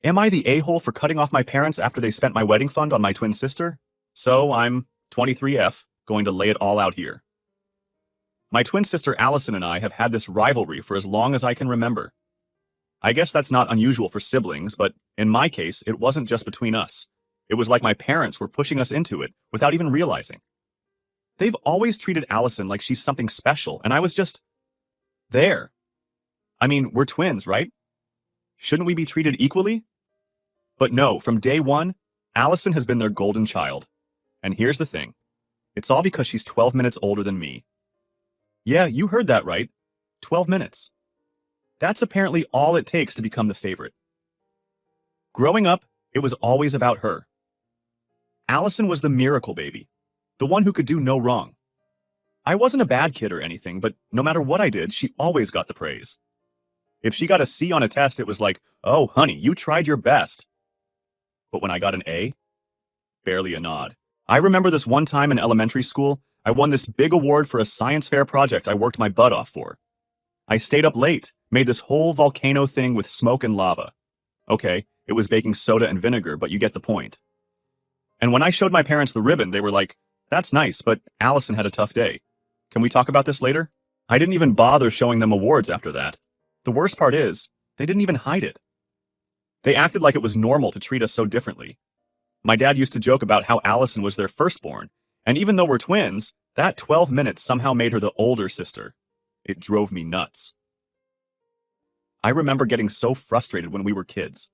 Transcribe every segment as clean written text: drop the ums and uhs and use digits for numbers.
Am I the a-hole for cutting off my parents after they spent my wedding fund on my twin sister? So I'm 23F, going to lay it all out here. My twin sister Allison and I have had this rivalry for as long as I can remember. I guess that's not unusual for siblings, but in my case, it wasn't just between us. It was like my parents were pushing us into it without even realizing. They've always treated Allison like she's something special, and I was just there. I mean, we're twins, right? Shouldn't we be treated equally? But no, from day one, Allison has been their golden child. And here's the thing. It's all because she's 12 minutes older than me. Yeah, you heard that right. 12 minutes. That's apparently all it takes to become the favorite. Growing up, it was always about her. Allison was the miracle baby, the one who could do no wrong. I wasn't a bad kid or anything, but no matter what I did, she always got the praise. If she got a C on a test, it was like, oh, honey, you tried your best. But when I got an A, barely a nod. I remember this one time in elementary school, I won this big award for a science fair project I worked my butt off for. I stayed up late, made this whole volcano thing with smoke and lava. Okay, it was baking soda and vinegar, but you get the point. And when I showed my parents the ribbon, they were like, that's nice, but Allison had a tough day. Can we talk about this later? I didn't even bother showing them awards after that. The worst part is, they didn't even hide it. They acted like it was normal to treat us so differently. My dad used to joke about how Allison was their firstborn, and even though we're twins, that 12 minutes somehow made her the older sister. It drove me nuts. I remember getting so frustrated when we were kids.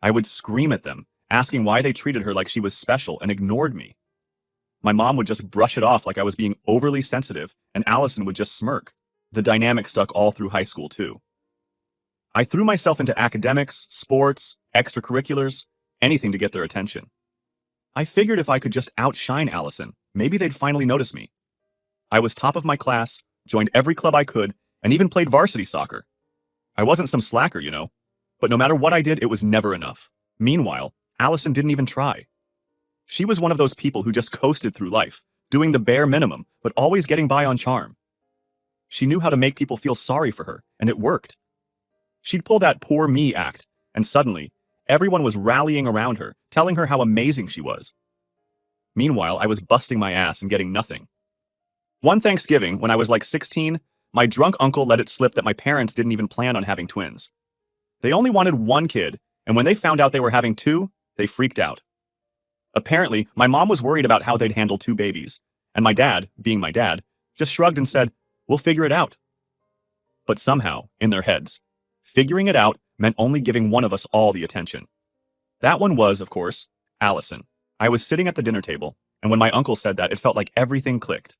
I would scream at them, asking why they treated her like she was special and ignored me. My mom would just brush it off like I was being overly sensitive, and Allison would just smirk. The dynamic stuck all through high school, too. I threw myself into academics, sports, extracurriculars, anything to get their attention. I figured if I could just outshine Allison, maybe they'd finally notice me. I was top of my class, joined every club I could, and even played varsity soccer. I wasn't some slacker, you know, but no matter what I did, it was never enough. Meanwhile, Allison didn't even try. She was one of those people who just coasted through life, doing the bare minimum, but always getting by on charm. She knew how to make people feel sorry for her, and it worked. She'd pull that poor me act, and suddenly, everyone was rallying around her, telling her how amazing she was. Meanwhile, I was busting my ass and getting nothing. One Thanksgiving, when I was like 16, my drunk uncle let it slip that my parents didn't even plan on having twins. They only wanted one kid, and when they found out they were having two, they freaked out. Apparently, my mom was worried about how they'd handle two babies, and my dad, being my dad, just shrugged and said, we'll figure it out. But somehow, in their heads, figuring it out meant only giving one of us all the attention. That one was, of course, Allison. I was sitting at the dinner table, and when my uncle said that, it felt like everything clicked.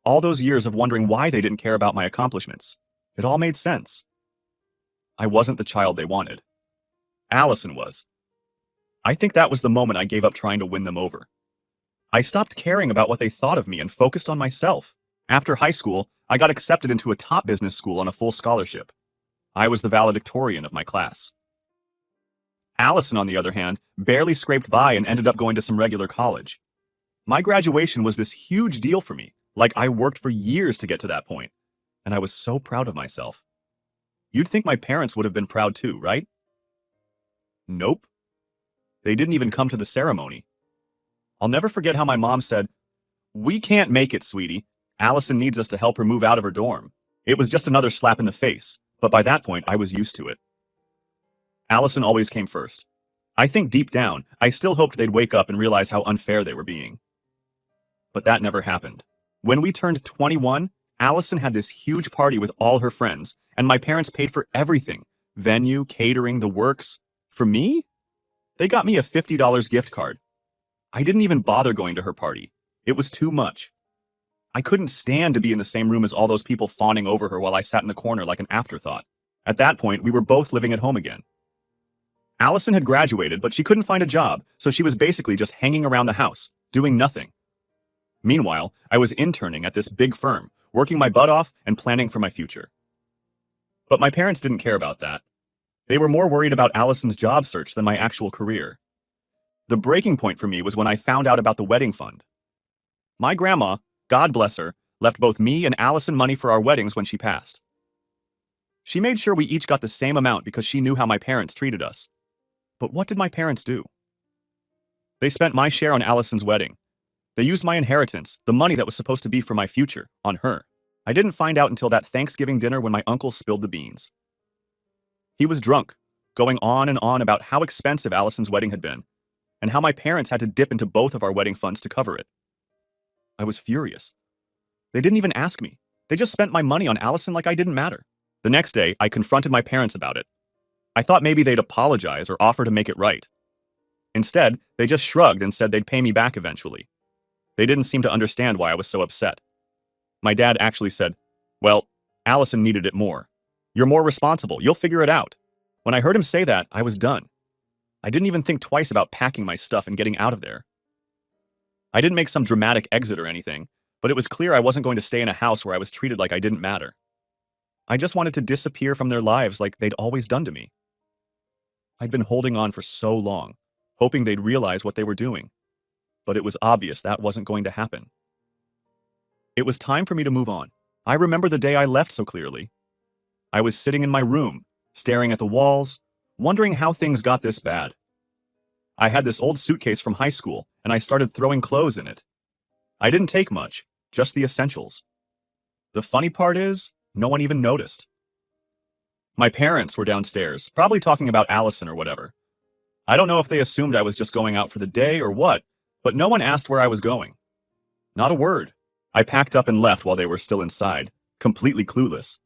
All those years of wondering why they didn't care about my accomplishments, it all made sense. I wasn't the child they wanted. Allison was. I think that was the moment I gave up trying to win them over. I stopped caring about what they thought of me and focused on myself. After high school, I got accepted into a top business school on a full scholarship. I was the valedictorian of my class. Allison, on the other hand, barely scraped by and ended up going to some regular college. My graduation was this huge deal for me, like I worked for years to get to that point, and I was so proud of myself. You'd think my parents would have been proud too, right? Nope. They didn't even come to the ceremony. I'll never forget how my mom said, "We can't make it, sweetie. Allison needs us to help her move out of her dorm." It was just another slap in the face, but by that point, I was used to it. Allison always came first. I think deep down, I still hoped they'd wake up and realize how unfair they were being. But that never happened. When we turned 21, Allison had this huge party with all her friends, and my parents paid for everything. Venue, catering, the works. For me? They got me a $50 gift card. I didn't even bother going to her party. It was too much. I couldn't stand to be in the same room as all those people fawning over her while I sat in the corner like an afterthought. At that point, we were both living at home again. Allison had graduated, but she couldn't find a job, so she was basically just hanging around the house, doing nothing. Meanwhile, I was interning at this big firm, working my butt off and planning for my future. But my parents didn't care about that. They were more worried about Allison's job search than my actual career. The breaking point for me was when I found out about the wedding fund. My grandma, God bless her, left both me and Allison money for our weddings when she passed. She made sure we each got the same amount because she knew how my parents treated us. But what did my parents do? They spent my share on Allison's wedding. They used my inheritance, the money that was supposed to be for my future, on her. I didn't find out until that Thanksgiving dinner when my uncle spilled the beans. He was drunk, going on and on about how expensive Allison's wedding had been, and how my parents had to dip into both of our wedding funds to cover it. I was furious. They didn't even ask me. They just spent my money on Allison like I didn't matter. The next day, I confronted my parents about it. I thought maybe they'd apologize or offer to make it right. Instead, they just shrugged and said they'd pay me back eventually. They didn't seem to understand why I was so upset. My dad actually said, "Well, Allison needed it more. You're more responsible. You'll figure it out." When I heard him say that, I was done. I didn't even think twice about packing my stuff and getting out of there. I didn't make some dramatic exit or anything, but it was clear I wasn't going to stay in a house where I was treated like I didn't matter. I just wanted to disappear from their lives like they'd always done to me. I'd been holding on for so long, hoping they'd realize what they were doing. But it was obvious that wasn't going to happen. It was time for me to move on. I remember the day I left so clearly. I was sitting in my room, staring at the walls, wondering how things got this bad. I had this old suitcase from high school, and I started throwing clothes in it. I didn't take much, just the essentials. The funny part is, no one even noticed. My parents were downstairs, probably talking about Allison or whatever. I don't know if they assumed I was just going out for the day or what, but no one asked where I was going. Not a word. I packed up and left while they were still inside, completely clueless.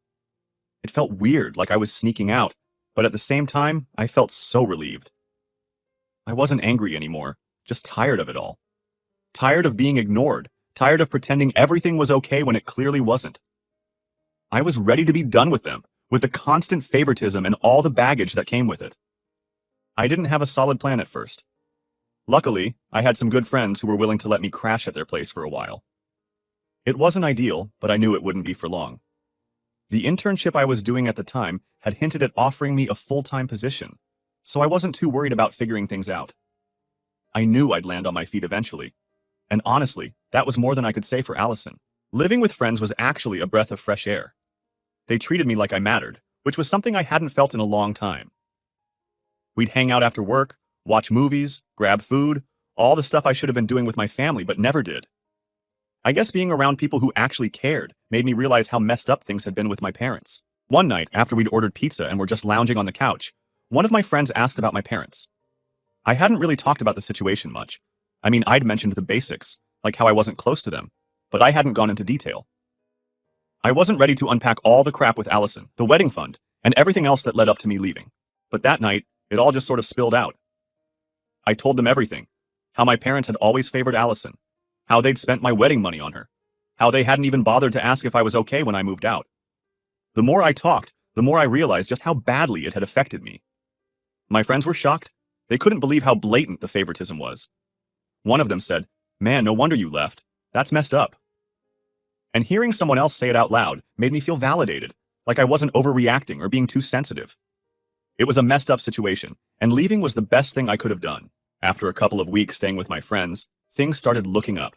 It felt weird, like I was sneaking out, but at the same time, I felt so relieved. I wasn't angry anymore, just tired of it all. Tired of being ignored, tired of pretending everything was okay when it clearly wasn't. I was ready to be done with them, with the constant favoritism and all the baggage that came with it. I didn't have a solid plan at first. Luckily, I had some good friends who were willing to let me crash at their place for a while. It wasn't ideal, but I knew it wouldn't be for long. The internship I was doing at the time had hinted at offering me a full-time position, so I wasn't too worried about figuring things out. I knew I'd land on my feet eventually, and honestly, that was more than I could say for Allison. Living with friends was actually a breath of fresh air. They treated me like I mattered, which was something I hadn't felt in a long time. We'd hang out after work, watch movies, grab food, all the stuff I should have been doing with my family but never did. I guess being around people who actually cared made me realize how messed up things had been with my parents. One night, after we'd ordered pizza and were just lounging on the couch, one of my friends asked about my parents. I hadn't really talked about the situation much. I mean, I'd mentioned the basics, like how I wasn't close to them, but I hadn't gone into detail. I wasn't ready to unpack all the crap with Allison, the wedding fund, and everything else that led up to me leaving. But that night, it all just sort of spilled out. I told them everything. How my parents had always favored Allison. How they'd spent my wedding money on her. How they hadn't even bothered to ask if I was okay when I moved out. The more I talked, the more I realized just how badly it had affected me. My friends were shocked. They couldn't believe how blatant the favoritism was. One of them said, "Man, no wonder you left. That's messed up." And hearing someone else say it out loud made me feel validated, like I wasn't overreacting or being too sensitive. It was a messed up situation, and leaving was the best thing I could have done. After a couple of weeks staying with my friends, things started looking up.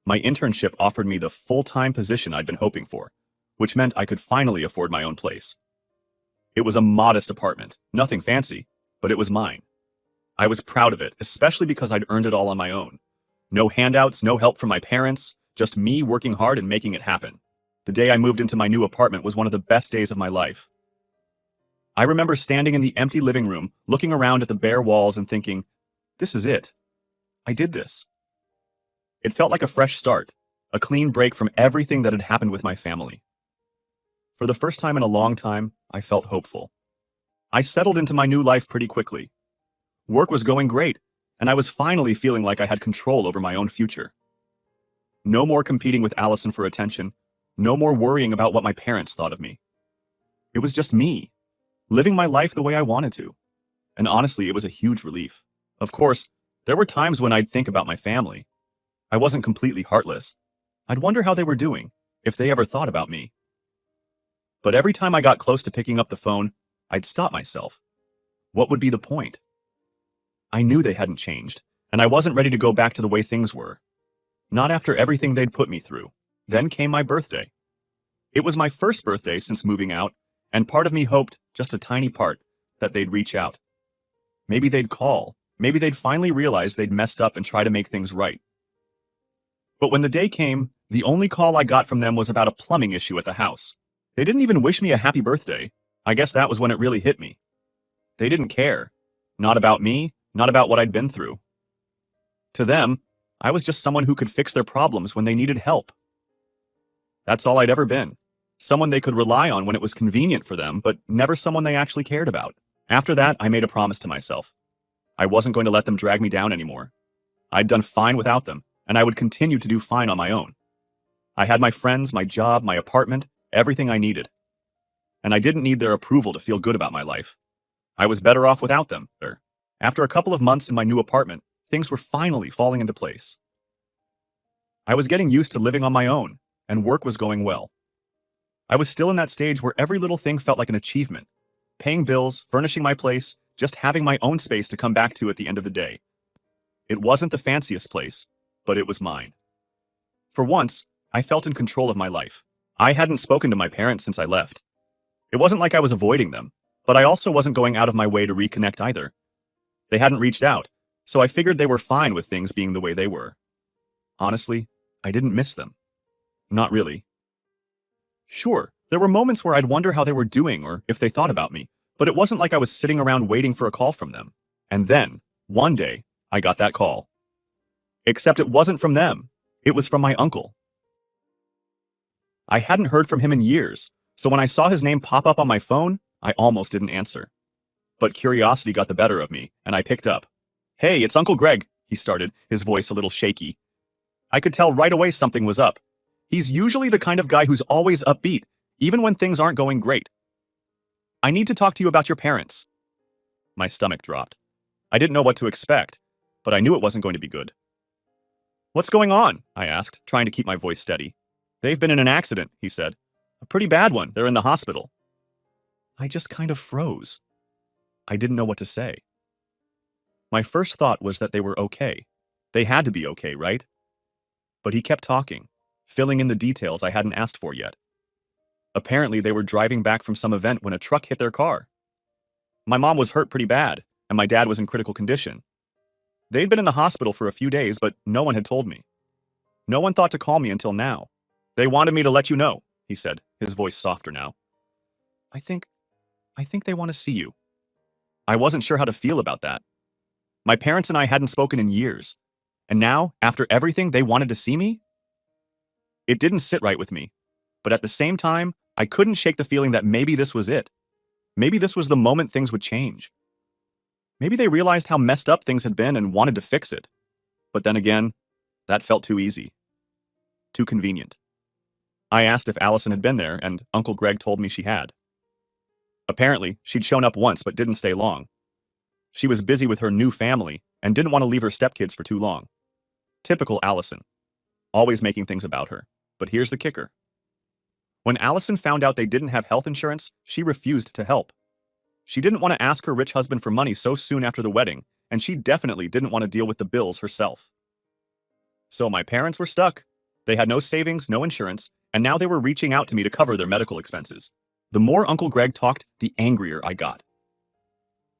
My internship offered me the full-time position I'd been hoping for, which meant I could finally afford my own place. It was a modest apartment, nothing fancy, but it was mine. I was proud of it, especially because I'd earned it all on my own. No handouts, no help from my parents, just me working hard and making it happen. The day I moved into my new apartment was one of the best days of my life. I remember standing in the empty living room, looking around at the bare walls and thinking, this is it. I did this. It felt like a fresh start, a clean break from everything that had happened with my family. For the first time in a long time, I felt hopeful. I settled into my new life pretty quickly. Work was going great, and I was finally feeling like I had control over my own future. No more competing with Allison for attention, no more worrying about what my parents thought of me. It was just me, living my life the way I wanted to. And honestly, it was a huge relief. Of course, there were times when I'd think about my family. I wasn't completely heartless. I'd wonder how they were doing, if they ever thought about me. But every time I got close to picking up the phone, I'd stop myself. What would be the point? I knew they hadn't changed, and I wasn't ready to go back to the way things were. Not after everything they'd put me through. Then came my birthday. It was my first birthday since moving out, and part of me hoped, just a tiny part, that they'd reach out. Maybe they'd call. Maybe they'd finally realize they'd messed up and try to make things right. But when the day came, the only call I got from them was about a plumbing issue at the house. They didn't even wish me a happy birthday. I guess that was when it really hit me. They didn't care. Not about me, not about what I'd been through. To them, I was just someone who could fix their problems when they needed help. That's all I'd ever been. Someone they could rely on when it was convenient for them, but never someone they actually cared about. After that, I made a promise to myself. I wasn't going to let them drag me down anymore. I'd done fine without them, and I would continue to do fine on my own. I had my friends, my job, my apartment, everything I needed. And I didn't need their approval to feel good about my life. I was better off without them. After a couple of months in my new apartment, things were finally falling into place. I was getting used to living on my own, and work was going well. I was still in that stage where every little thing felt like an achievement. Paying bills, furnishing my place, just having my own space to come back to at the end of the day. It wasn't the fanciest place, but it was mine. For once, I felt in control of my life. I hadn't spoken to my parents since I left. It wasn't like I was avoiding them, but I also wasn't going out of my way to reconnect either. They hadn't reached out, so I figured they were fine with things being the way they were. Honestly, I didn't miss them. Not really. Sure, there were moments where I'd wonder how they were doing or if they thought about me, but it wasn't like I was sitting around waiting for a call from them. And then, one day, I got that call. Except it wasn't from them. It was from my uncle. I hadn't heard from him in years, so when I saw his name pop up on my phone, I almost didn't answer. But curiosity got the better of me, and I picked up. "Hey, it's Uncle Greg," he started, his voice a little shaky. I could tell right away something was up. He's usually the kind of guy who's always upbeat, even when things aren't going great. "I need to talk to you about your parents." My stomach dropped. I didn't know what to expect, but I knew it wasn't going to be good. "What's going on?" I asked, trying to keep my voice steady. "They've been in an accident," he said. "A pretty bad one. They're in the hospital." I just kind of froze. I didn't know what to say. My first thought was that they were okay. They had to be okay, right? But he kept talking, filling in the details I hadn't asked for yet. Apparently, they were driving back from some event when a truck hit their car. My mom was hurt pretty bad, and my dad was in critical condition. They'd been in the hospital for a few days, but no one had told me. No one thought to call me until now. "They wanted me to let you know," he said, his voice softer now. I think they want to see you." I wasn't sure how to feel about that. My parents and I hadn't spoken in years, and now, after everything, they wanted to see me? It didn't sit right with me, but at the same time, I couldn't shake the feeling that maybe this was it. Maybe this was the moment things would change. Maybe they realized how messed up things had been and wanted to fix it. But then again, that felt too easy. Too convenient. I asked if Allison had been there, and Uncle Greg told me she had. Apparently, she'd shown up once but didn't stay long. She was busy with her new family and didn't want to leave her stepkids for too long. Typical Allison. Always making things about her. But here's the kicker. When Allison found out they didn't have health insurance, she refused to help. She didn't want to ask her rich husband for money so soon after the wedding, and she definitely didn't want to deal with the bills herself. So my parents were stuck. They had no savings, no insurance, and now they were reaching out to me to cover their medical expenses. The more Uncle Greg talked, the angrier I got.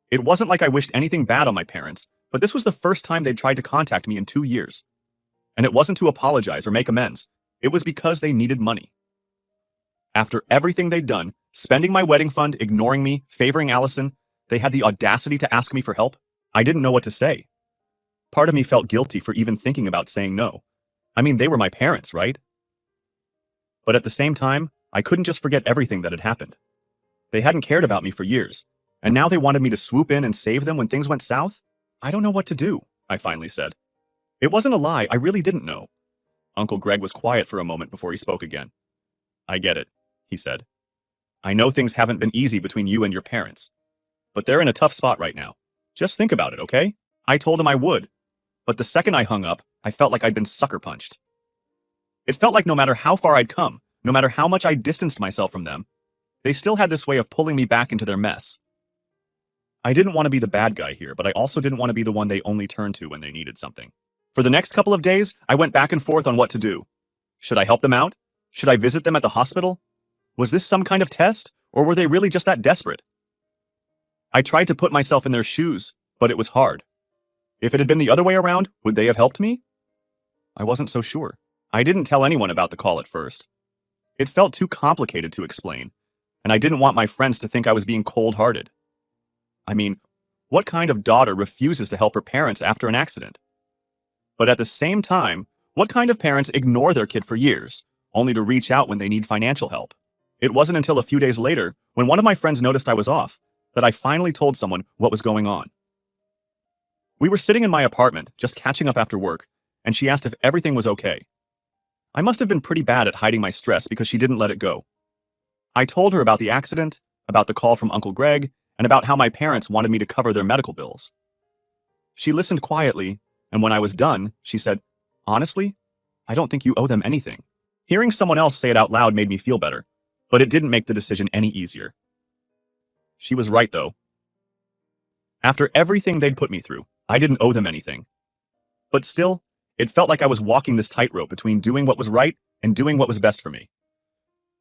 It wasn't like I wished anything bad on my parents, but this was the first time they'd tried to contact me in 2 years. And it wasn't to apologize or make amends. It was because they needed money. After everything they'd done, spending my wedding fund, ignoring me, favoring Allison, they had the audacity to ask me for help. I didn't know what to say. Part of me felt guilty for even thinking about saying no. I mean, they were my parents, right? But at the same time, I couldn't just forget everything that had happened. They hadn't cared about me for years, and now they wanted me to swoop in and save them when things went south? I don't know what to do, I finally said. It wasn't a lie, I really didn't know. Uncle Greg was quiet for a moment before he spoke again. "I get it," he said. "I know things haven't been easy between you and your parents, but they're in a tough spot right now. Just think about it, okay?" I told him I would, but the second I hung up, I felt like I'd been sucker punched. It felt like no matter how far I'd come, no matter how much I distanced myself from them, they still had this way of pulling me back into their mess. I didn't want to be the bad guy here, but I also didn't want to be the one they only turned to when they needed something. For the next couple of days, I went back and forth on what to do. Should I help them out? Should I visit them at the hospital? Was this some kind of test, or were they really just that desperate? I tried to put myself in their shoes. But it was hard. If it had been the other way around, would they have helped me? I wasn't so sure. I didn't tell anyone about the call at first. It felt too complicated to explain, and I didn't want my friends to think I was being cold-hearted. I mean, what kind of daughter refuses to help her parents after an accident? But at the same time, what kind of parents ignore their kid for years, only to reach out when they need financial help? It wasn't until a few days later, when one of my friends noticed I was off, that I finally told someone what was going on. We were sitting in my apartment, just catching up after work, and she asked if everything was okay. I must have been pretty bad at hiding my stress because she didn't let it go. I told her about the accident, about the call from Uncle Greg, and about how my parents wanted me to cover their medical bills. She listened quietly, and when I was done, she said, "Honestly, I don't think you owe them anything." Hearing someone else say it out loud made me feel better, but it didn't make the decision any easier. She was right, though. After everything they'd put me through, I didn't owe them anything. But still, it felt like I was walking this tightrope between doing what was right and doing what was best for me.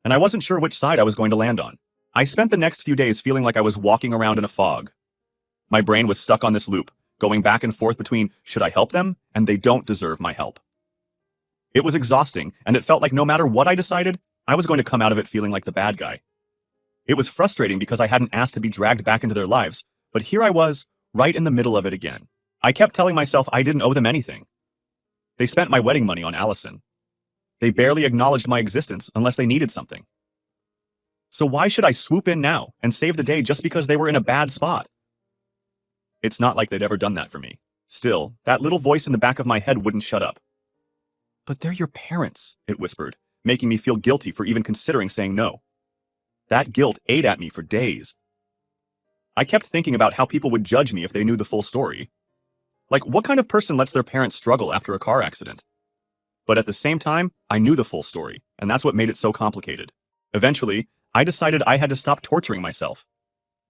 And I wasn't sure which side I was going to land on. I spent the next few days feeling like I was walking around in a fog. My brain was stuck on this loop, going back and forth between should I help them and they don't deserve my help. It was exhausting, and it felt like no matter what I decided, I was going to come out of it feeling like the bad guy. It was frustrating because I hadn't asked to be dragged back into their lives, but here I was, right in the middle of it again. I kept telling myself I didn't owe them anything. They spent my wedding money on Allison. They barely acknowledged my existence unless they needed something. So why should I swoop in now and save the day just because they were in a bad spot? It's not like they'd ever done that for me. Still, that little voice in the back of my head wouldn't shut up. "But they're your parents," it whispered, making me feel guilty for even considering saying no. That guilt ate at me for days. I kept thinking about how people would judge me if they knew the full story. Like, what kind of person lets their parents struggle after a car accident? But at the same time, I knew the full story, and that's what made it so complicated. Eventually, I decided I had to stop torturing myself.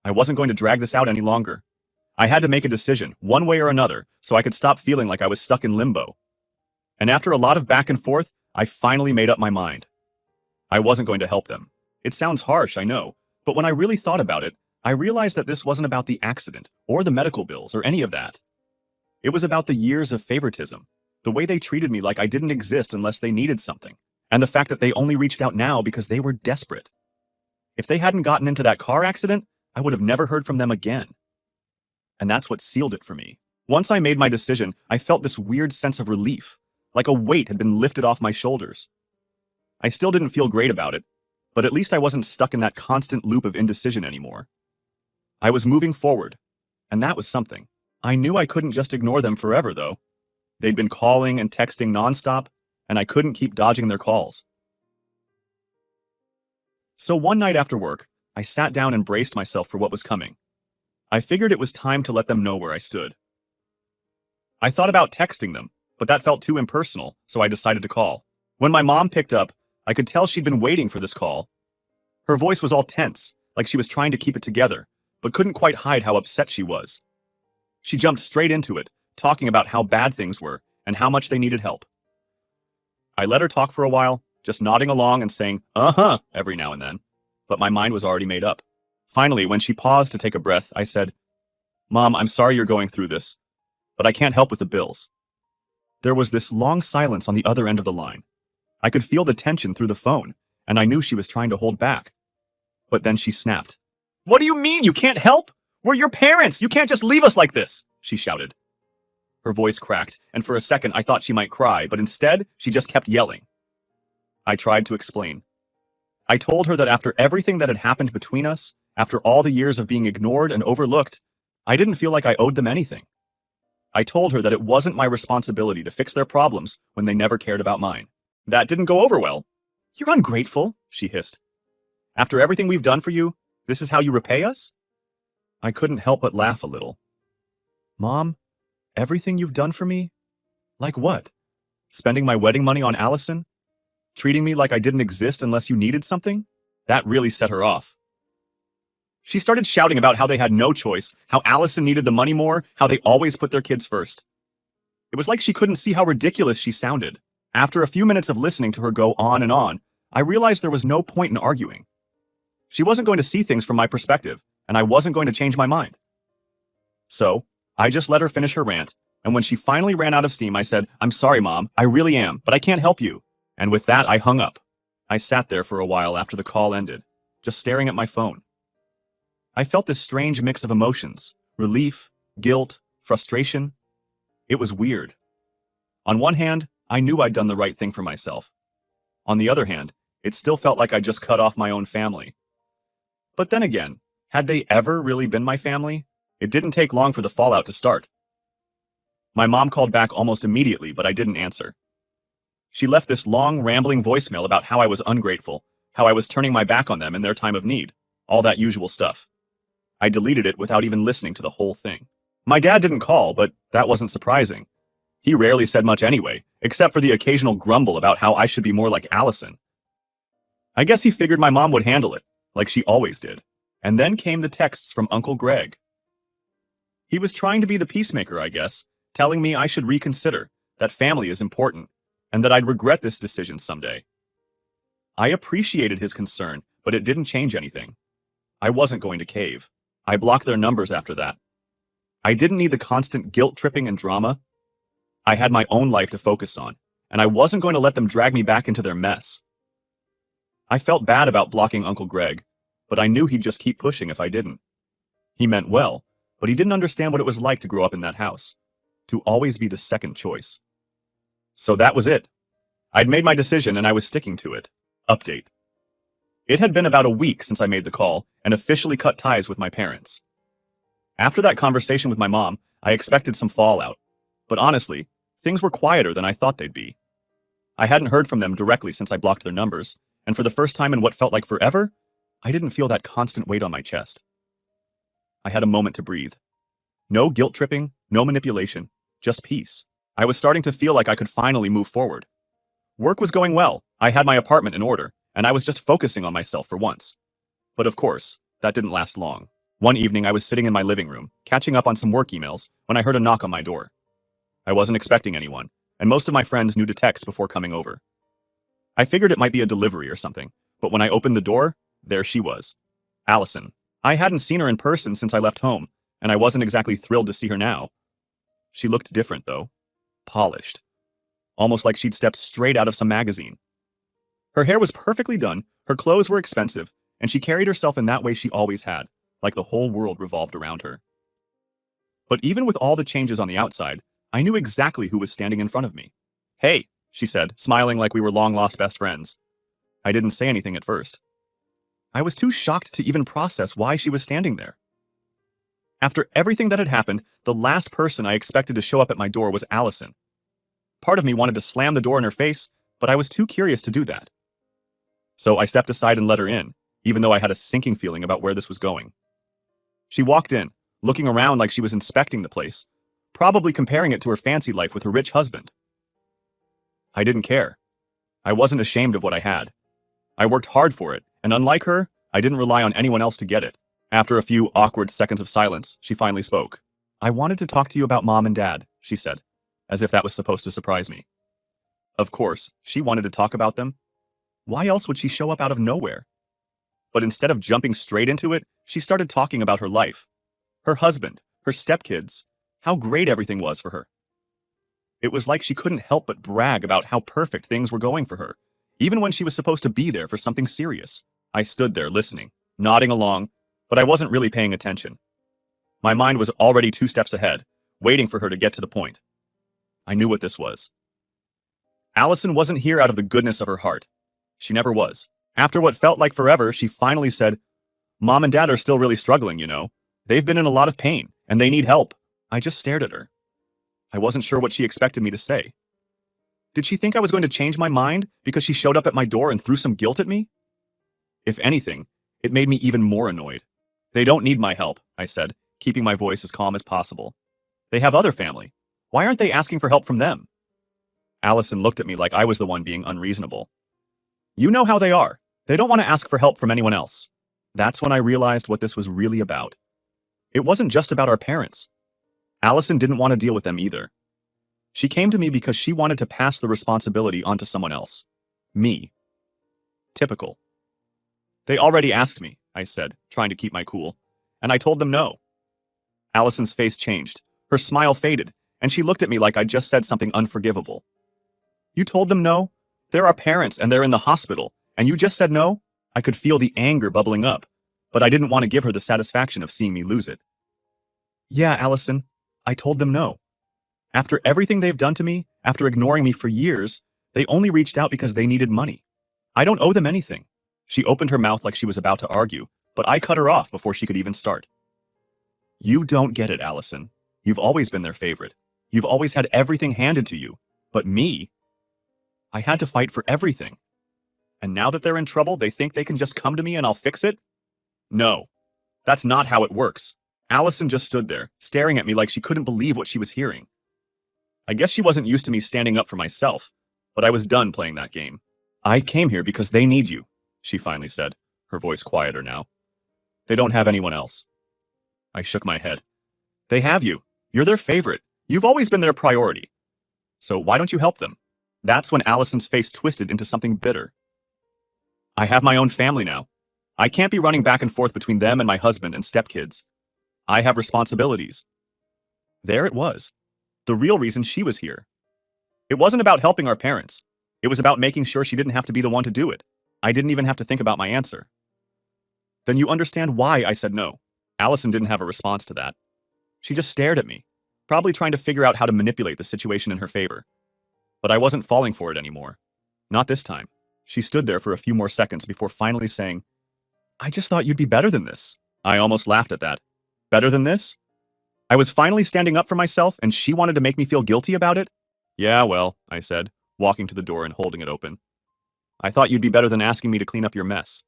I wasn't going to drag this out any longer. I had to make a decision, one way or another, so I could stop feeling like I was stuck in limbo. And after a lot of back and forth, I finally made up my mind. I wasn't going to help them. It sounds harsh, I know, but when I really thought about it, I realized that this wasn't about the accident, or the medical bills, or any of that. It was about the years of favoritism, the way they treated me like I didn't exist unless they needed something, and the fact that they only reached out now because they were desperate. If they hadn't gotten into that car accident, I would have never heard from them again. And that's what sealed it for me. Once I made my decision, I felt this weird sense of relief, like a weight had been lifted off my shoulders. I still didn't feel great about it, but at least I wasn't stuck in that constant loop of indecision anymore. I was moving forward, and that was something. I knew I couldn't just ignore them forever, though. They'd been calling and texting nonstop, and I couldn't keep dodging their calls. So one night after work, I sat down and braced myself for what was coming. I figured it was time to let them know where I stood. I thought about texting them, but that felt too impersonal, so I decided to call. When my mom picked up, I could tell she'd been waiting for this call. Her voice was all tense, like she was trying to keep it together, but couldn't quite hide how upset she was. She jumped straight into it, talking about how bad things were and how much they needed help. I let her talk for a while, just nodding along and saying, "Uh-huh," every now and then, but my mind was already made up. Finally, when she paused to take a breath, I said, "Mom, I'm sorry you're going through this, but I can't help with the bills." There was this long silence on the other end of the line. I could feel the tension through the phone, and I knew she was trying to hold back. But then she snapped. "What do you mean you can't help? We're your parents! You can't just leave us like this!" she shouted. Her voice cracked, and for a second I thought she might cry, but instead, she just kept yelling. I tried to explain. I told her that after everything that had happened between us, after all the years of being ignored and overlooked, I didn't feel like I owed them anything. I told her that it wasn't my responsibility to fix their problems when they never cared about mine. That didn't go over well. "You're ungrateful," she hissed. "After everything we've done for you, this is how you repay us?" I couldn't help but laugh a little. "Mom, everything you've done for me? Like what? Spending my wedding money on Allison? Treating me like I didn't exist unless you needed something?" That really set her off. She started shouting about how they had no choice, how Allison needed the money more, how they always put their kids first. It was like she couldn't see how ridiculous she sounded. After a few minutes of listening to her go on, I realized there was no point in arguing. She wasn't going to see things from my perspective, and I wasn't going to change my mind. So, I just let her finish her rant, and when she finally ran out of steam, I said, "I'm sorry, Mom, I really am, but I can't help you." And with that, I hung up. I sat there for a while after the call ended, just staring at my phone. I felt this strange mix of emotions: relief, guilt, frustration. It was weird. On one hand, I knew I'd done the right thing for myself. On the other hand, it still felt like I just cut off my own family. But then again, had they ever really been my family? It didn't take long for the fallout to start. My mom called back almost immediately, but I didn't answer. She left this long, rambling voicemail about how I was ungrateful, how I was turning my back on them in their time of need, all that usual stuff. I deleted it without even listening to the whole thing. My dad didn't call, but that wasn't surprising. He rarely said much anyway, except for the occasional grumble about how I should be more like Allison. I guess he figured my mom would handle it, like she always did. And then came the texts from Uncle Greg. He was trying to be the peacemaker, I guess, telling me I should reconsider, that family is important, and that I'd regret this decision someday. I appreciated his concern, but it didn't change anything. I wasn't going to cave. I blocked their numbers after that. I didn't need the constant guilt-tripping and drama. I had my own life to focus on, and I wasn't going to let them drag me back into their mess. I felt bad about blocking Uncle Greg, but I knew he'd just keep pushing if I didn't. He meant well, but he didn't understand what it was like to grow up in that house, to always be the second choice. So that was it. I'd made my decision and I was sticking to it. Update. It had been about a week since I made the call and officially cut ties with my parents. After that conversation with my mom, I expected some fallout, but honestly, things were quieter than I thought they'd be. I hadn't heard from them directly since I blocked their numbers, and for the first time in what felt like forever, I didn't feel that constant weight on my chest. I had a moment to breathe. No guilt-tripping, no manipulation, just peace. I was starting to feel like I could finally move forward. Work was going well, I had my apartment in order, and I was just focusing on myself for once. But of course, that didn't last long. One evening I was sitting in my living room, catching up on some work emails, when I heard a knock on my door. I wasn't expecting anyone, and most of my friends knew to text before coming over. I figured it might be a delivery or something, but when I opened the door, there she was. Allison. I hadn't seen her in person since I left home, and I wasn't exactly thrilled to see her now. She looked different, though. Polished. Almost like she'd stepped straight out of some magazine. Her hair was perfectly done, her clothes were expensive, and she carried herself in that way she always had, like the whole world revolved around her. But even with all the changes on the outside, I knew exactly who was standing in front of me. "Hey," she said, smiling like we were long-lost best friends. I didn't say anything at first. I was too shocked to even process why she was standing there. After everything that had happened, the last person I expected to show up at my door was Allison. Part of me wanted to slam the door in her face, but I was too curious to do that. So I stepped aside and let her in, even though I had a sinking feeling about where this was going. She walked in, looking around like she was inspecting the place, probably comparing it to her fancy life with her rich husband. I didn't care. I wasn't ashamed of what I had. I worked hard for it, and unlike her, I didn't rely on anyone else to get it. After a few awkward seconds of silence, she finally spoke. "I wanted to talk to you about Mom and Dad," she said, as if that was supposed to surprise me. Of course, she wanted to talk about them. Why else would she show up out of nowhere? But instead of jumping straight into it, she started talking about her life. Her husband, her stepkids, how great everything was for her. It was like she couldn't help but brag about how perfect things were going for her, even when she was supposed to be there for something serious. I stood there listening, nodding along, but I wasn't really paying attention. My mind was already 2 steps ahead, waiting for her to get to the point. I knew what this was. Allison wasn't here out of the goodness of her heart. She never was. After what felt like forever, she finally said, "Mom and Dad are still really struggling, you know. They've been in a lot of pain, and they need help." I just stared at her. I wasn't sure what she expected me to say. Did she think I was going to change my mind because she showed up at my door and threw some guilt at me? If anything, it made me even more annoyed. "They don't need my help," I said, keeping my voice as calm as possible. "They have other family. Why aren't they asking for help from them?" Allison looked at me like I was the one being unreasonable. "You know how they are. They don't want to ask for help from anyone else." That's when I realized what this was really about. It wasn't just about our parents. Allison didn't want to deal with them either. She came to me because she wanted to pass the responsibility onto someone else. Me. Typical. "They already asked me," I said, trying to keep my cool, and I told them no. Allison's face changed, Her smile faded, and she looked at me like I'd just said something unforgivable. You told them no? They're our parents and they're in the hospital, and you just said no? I could feel the anger bubbling up, but I didn't want to give her the satisfaction of seeing me lose it. Yeah, Allison, I told them no. After everything they've done to me, after ignoring me for years, they only reached out because they needed money. I don't owe them anything. She opened her mouth like she was about to argue, but I cut her off before she could even start. You don't get it, Allison. You've always been their favorite. You've always had everything handed to you. But me? I had to fight for everything. And now that they're in trouble, they think they can just come to me and I'll fix it? No. That's not how it works. Allison just stood there, staring at me like she couldn't believe what she was hearing. I guess she wasn't used to me standing up for myself, but I was done playing that game. I came here because they need you, she finally said, her voice quieter now. They don't have anyone else. I shook my head. They have you. You're their favorite. You've always been their priority. So why don't you help them? That's when Allison's face twisted into something bitter. I have my own family now. I can't be running back and forth between them and my husband and stepkids. I have responsibilities. There it was. The real reason she was here. It wasn't about helping our parents. It was about making sure she didn't have to be the one to do it. I didn't even have to think about my answer. Then you understand why I said no. Allison didn't have a response to that. She just stared at me, probably trying to figure out how to manipulate the situation in her favor. But I wasn't falling for it anymore. Not this time. She stood there for a few more seconds before finally saying, I just thought you'd be better than this. I almost laughed at that. Better than this? I was finally standing up for myself and she wanted to make me feel guilty about it? Yeah, well, I said, walking to the door and holding it open. I thought you'd be better than asking me to clean up your mess.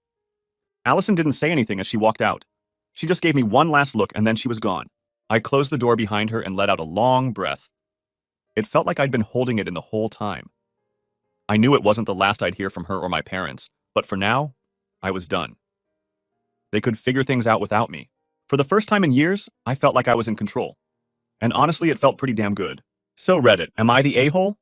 Allison didn't say anything as she walked out. She just gave me one last look and then she was gone. I closed the door behind her and let out a long breath. It felt like I'd been holding it in the whole time. I knew it wasn't the last I'd hear from her or my parents, but for now, I was done. They could figure things out without me. For the first time in years, I felt like I was in control. And honestly, it felt pretty damn good. So Reddit, am I the a-hole?